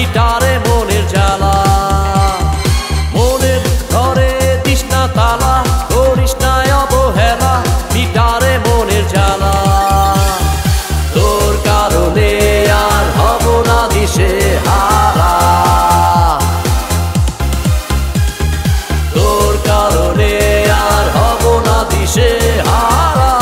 মিটারে মনের জ্বালা। মনের ঘরে তৃষ্ণা তালা, করিস না অবহেলা, মিটারে মনের জ্বালা। তোর কারণে আর হব না দিশে হারা, তোর কারণে আর হব না দিশে হারা।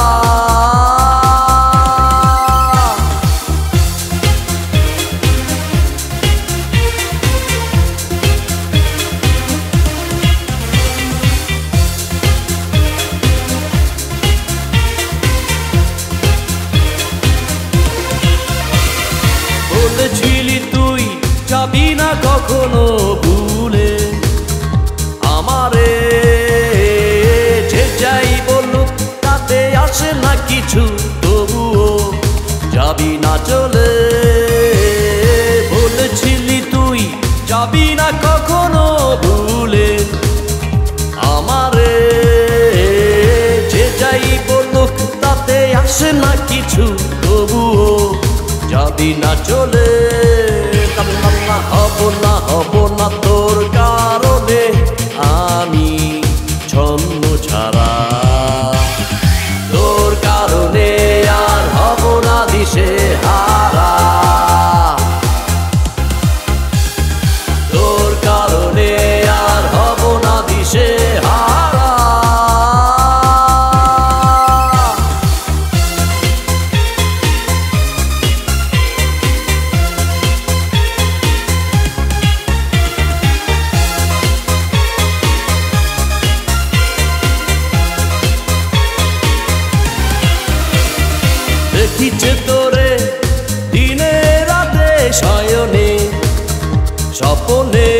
বলেছিলি তুই যাবি না কখনো ভুলে আমারে, যে যাই বলুক তাতে আসে না কিছু, তবুও যাবি না চলে। বলেছিলি তুই যাবি না কখনো ভুলে আমারে, যে যাই বলুক তাতে আসে না কিছু, তবুও যাবি না চলে। হব না তোর কারণে আমি ছন্ন ছাড়া, তোর কারণে আর হব না দিশে হারা, তোর কারণে আর হব না দিশে হারা। দেখিছে তোরে দিনে রাতে শয়নে স্বপনে,